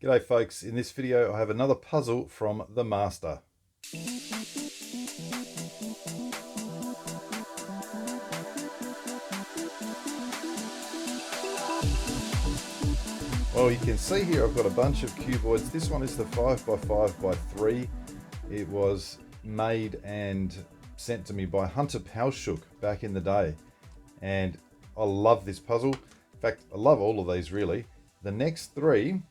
G'day folks, in this video I have another puzzle from the master. Well, you can see here I've got a bunch of cuboids. This one is the 5x5x3. It was made and sent to me by Hunter Palshook back in the day. And I love this puzzle. In fact, I love all of these really. The next three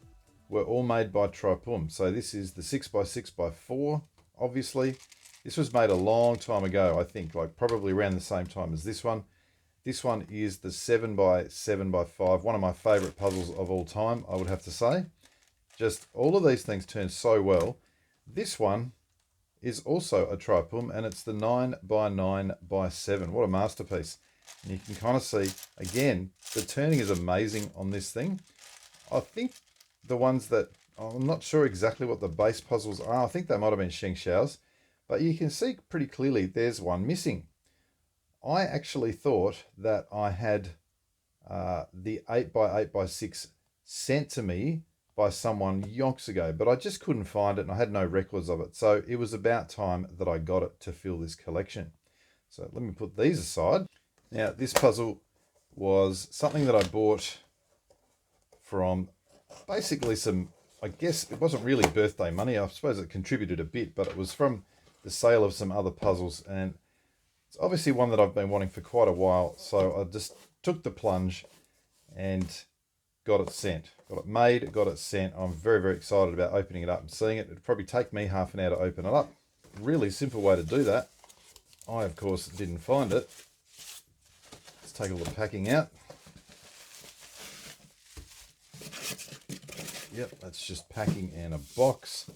were all made by Traiphum. So this is the 6x6x4, obviously. This was made a long time ago, I think, like probably around the same time as this one. This one is the 7x7x5, one of my favorite puzzles of all time, I would have to say. Just all of these things turn so well. This one is also a Traiphum, and it's the 9x9x7. What a masterpiece. And you can kind of see, again, the turning is amazing on this thing. I think the ones that, I'm not sure exactly what the base puzzles are. I think they might have been Sheng Xiao's, but you can see pretty clearly there's one missing. I actually thought that I had the 8x8x6 sent to me by someone yonks ago, but I just couldn't find it and I had no records of it. So it was about time that I got it to fill this collection. So let me put these aside. Now, this puzzle was something that I bought from basically some, I guess it wasn't really birthday money. I suppose it contributed a bit, but it was from the sale of some other puzzles. And it's obviously one that I've been wanting for quite a while. So I just took the plunge and got it sent. Got it made, got it sent. I'm very, very excited about opening it up and seeing it. It'd probably take me half an hour to open it up. Really simple way to do that. I, of course, didn't find it. Let's take all the packing out. Yep, that's just packing in a box.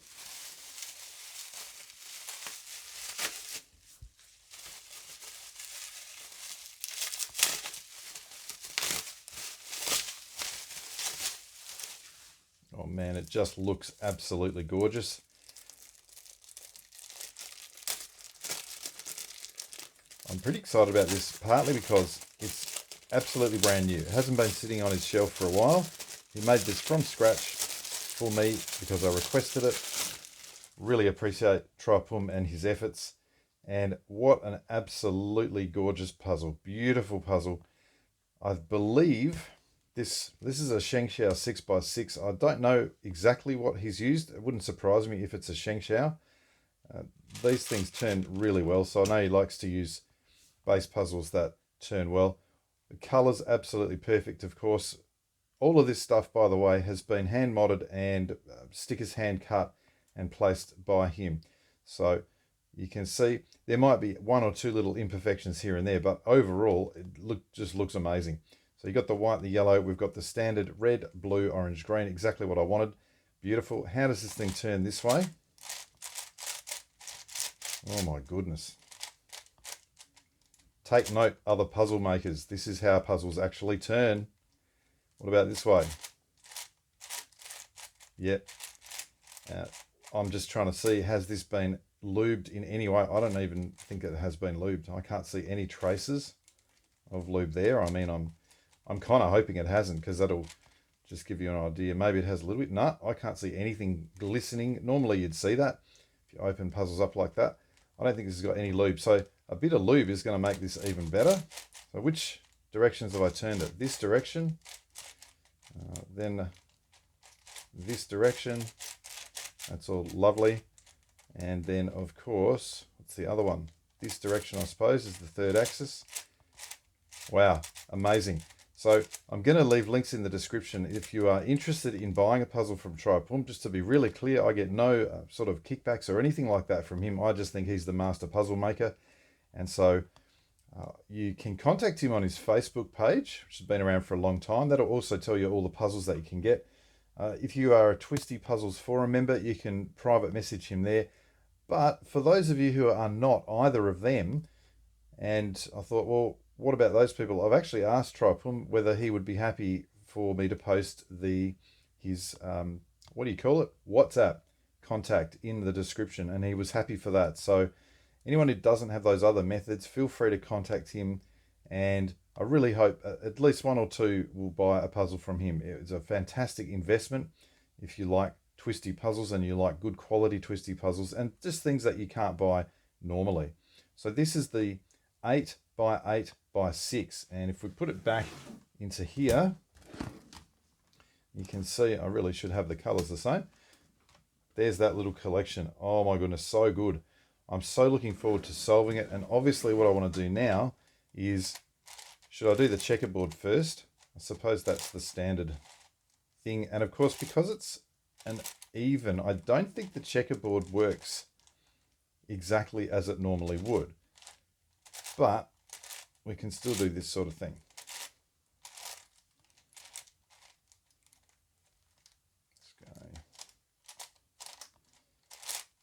Oh man, it just looks absolutely gorgeous. I'm pretty excited about this, partly because it's absolutely brand new. It hasn't been sitting on his shelf for a while. He made this from scratch for me because I requested it. Really appreciate Traiphum and his efforts. And what an absolutely gorgeous puzzle. Beautiful puzzle. I believe this is a Sheng Xiao 6x6. I don't know exactly what he's used. It wouldn't surprise me if it's a Sheng Xiao. These things turn really well, so I know he likes to use base puzzles that turn well. The colour's absolutely perfect, of course. All of this stuff, by the way, has been hand modded and stickers hand cut and placed by him. So you can see there might be one or two little imperfections here and there, but overall it just looks amazing. So you got the white, the yellow, we've got the standard red, blue, orange, green, exactly what I wanted. Beautiful. How does this thing turn this way? Oh my goodness. Take note, other puzzle makers. This is how puzzles actually turn. What about this way? Yep. I'm just trying to see, has this been lubed in any way? I don't even think it has been lubed. I can't see any traces of lube there. I mean, I'm kind of hoping it hasn't, because that'll just give you an idea. Maybe it has a little bit. No, I can't see anything glistening. Normally you'd see that if you open puzzles up like that. I don't think this has got any lube. So a bit of lube is going to make this even better. So which directions have I turned it? This direction. Then this direction. That's all lovely. And then, of course, what's the other one? This direction, I suppose, is the third axis. Wow, amazing. So I'm going to leave links in the description if you are interested in buying a puzzle from Traiphum. Just to be really clear, I get no sort of kickbacks or anything like that from him. I just think he's the master puzzle maker. And so you can contact him on his Facebook page, which has been around for a long time. That'll also tell you all the puzzles that you can get. If you are a Twisty Puzzles forum member, you can private message him there. But for those of you who are not either of them, and I thought, well, what about those people? I've actually asked Traiphum whether he would be happy for me to post his what do you call it? WhatsApp contact in the description, and he was happy for that. So anyone who doesn't have those other methods, feel free to contact him, and I really hope at least one or two will buy a puzzle from him. It's a fantastic investment. if you like twisty puzzles and you like good quality twisty puzzles and just things that you can't buy normally. So this is the 8 by 8 by 6, and if we put it back into here, you can see I really should have the colors the same. There's that little collection. Oh my goodness, so good. I'm so looking forward to solving it. And obviously what I want to do now is, should I do the checkerboard first? I suppose that's the standard thing. And of course, because it's an even, I don't think the checkerboard works exactly as it normally would. But we can still do this sort of thing.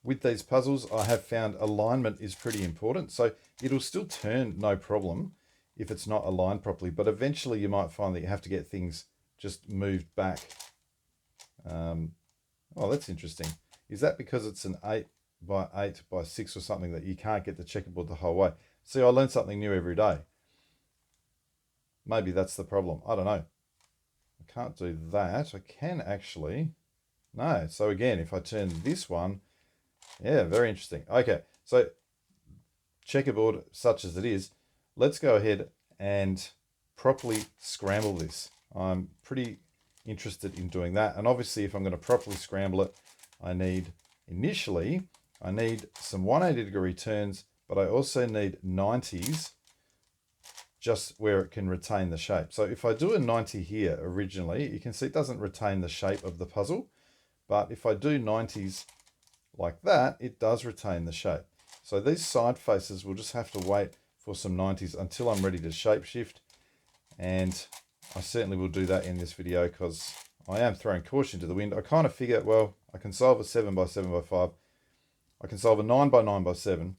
With these puzzles, I have found alignment is pretty important. So it'll still turn no problem if it's not aligned properly. But eventually you might find that you have to get things just moved back. Oh, that's interesting. Is that because it's an 8 by 8 by 6 or something that you can't get the checkerboard the whole way? See, I learn something new every day. Maybe that's the problem. I don't know. I can't do that. I can actually. No. So again, if I turn this one, yeah, very interesting. Okay, so checkerboard such as it is, let's go ahead and properly scramble this. I'm pretty interested in doing that. And obviously, if I'm going to properly scramble it, I need some 180-degree turns, but I also need 90s just where it can retain the shape. So if I do a 90 here originally, you can see it doesn't retain the shape of the puzzle. But if I do 90s like that, it does retain the shape. So these side faces will just have to wait for some 90s until I'm ready to shape shift. And I certainly will do that in this video because I am throwing caution to the wind. I kind of figure, well, I can solve a 7 by 7 by 5. I can solve a 9 by 9 by 7.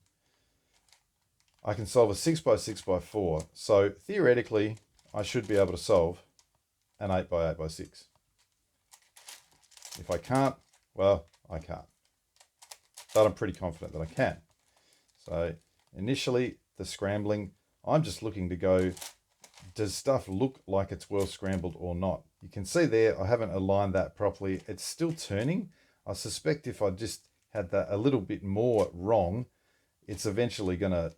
I can solve a 6 by 6 by 4. So theoretically, I should be able to solve an 8 by 8 by 6. If I can't, well, I can't. But I'm pretty confident that I can. So initially, the scrambling, I'm just looking to go, does stuff look like it's well scrambled or not? You can see there, I haven't aligned that properly. It's still turning. I suspect if I just had that a little bit more wrong, it's eventually going to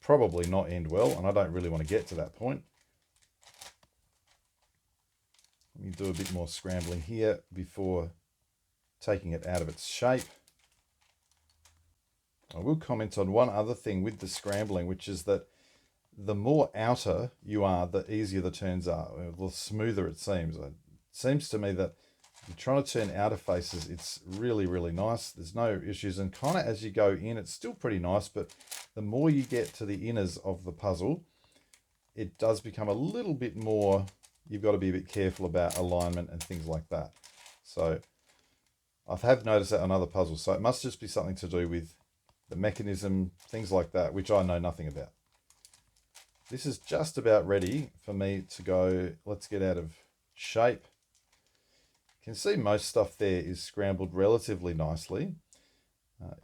probably not end well, and I don't really want to get to that point. Let me do a bit more scrambling here before taking it out of its shape. I will comment on one other thing with the scrambling, which is that the more outer you are, the easier the turns are, the smoother it seems. It seems to me that if you're trying to turn outer faces, it's really, really nice. There's no issues. And kind of as you go in, it's still pretty nice, but the more you get to the inners of the puzzle, it does become a little bit more, you've got to be a bit careful about alignment and things like that. So I have noticed that on other puzzles. So it must just be something to do with the mechanism, things like that, which I know nothing about. This is just about ready for me to go, let's get out of shape. You can see most stuff there is scrambled relatively nicely.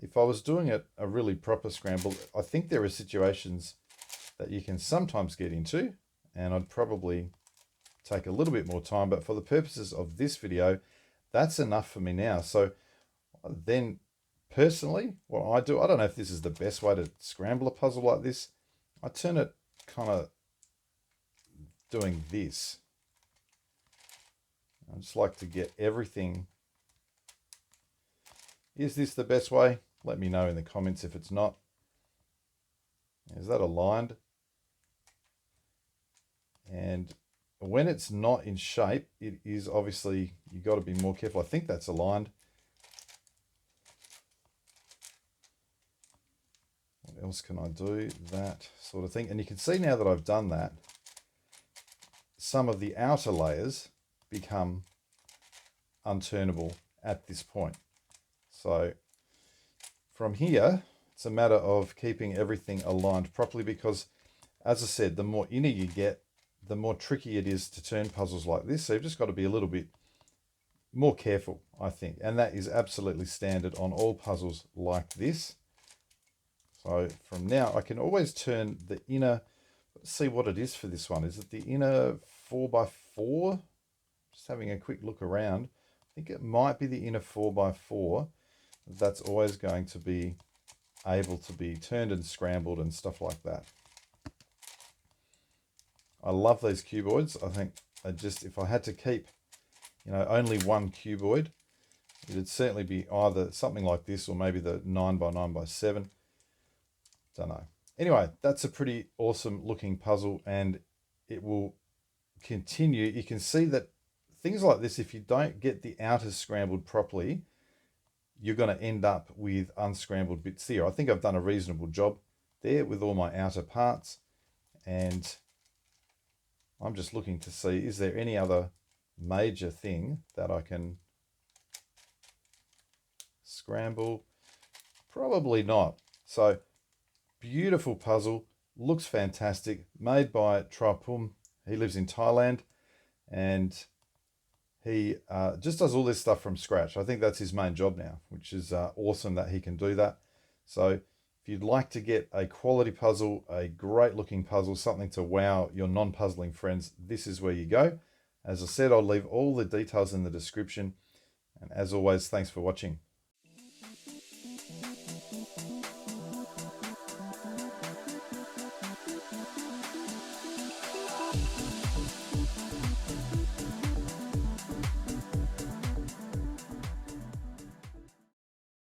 If I was doing it a really proper scramble, I think there are situations that you can sometimes get into, and I'd probably take a little bit more time, but for the purposes of this video, that's enough for me now. So then personally, what I do, I don't know if this is the best way to scramble a puzzle like this. I turn it kind of doing this. I just like to get everything. Is this the best way? Let me know in the comments if it's not. Is that aligned? And when it's not in shape, it is obviously, you've got to be more careful. I think that's aligned. What else can I do? That sort of thing. And you can see now that I've done that, some of the outer layers become unturnable at this point. So from here, it's a matter of keeping everything aligned properly because, as I said, the more inner you get, the more tricky it is to turn puzzles like this. So you've just got to be a little bit more careful, I think. And that is absolutely standard on all puzzles like this. So from now, I can always turn the inner, let's see what it is for this one. Is it the inner 4x4? Just having a quick look around. think it might be the inner 4x4. That's always going to be able to be turned and scrambled and stuff like that. I love these cuboids. I think if I had to keep, only one cuboid, it'd certainly be either something like this or maybe the 9x9x7. Don't know. Anyway, that's a pretty awesome looking puzzle, and it will continue. You can see that things like this, if you don't get the outer scrambled properly, you're going to end up with unscrambled bits here. I think I've done a reasonable job there with all my outer parts, and I'm just looking to see, is there any other major thing that I can scramble? Probably not. So beautiful puzzle, looks fantastic, made by Traiphum. He lives in Thailand, and he just does all this stuff from scratch. I think that's his main job now, which is awesome that he can do that. So if you'd like to get a quality puzzle, a great looking puzzle, something to wow your non-puzzling friends, this is where you go. As I said, I'll leave all the details in the description. And as always, thanks for watching.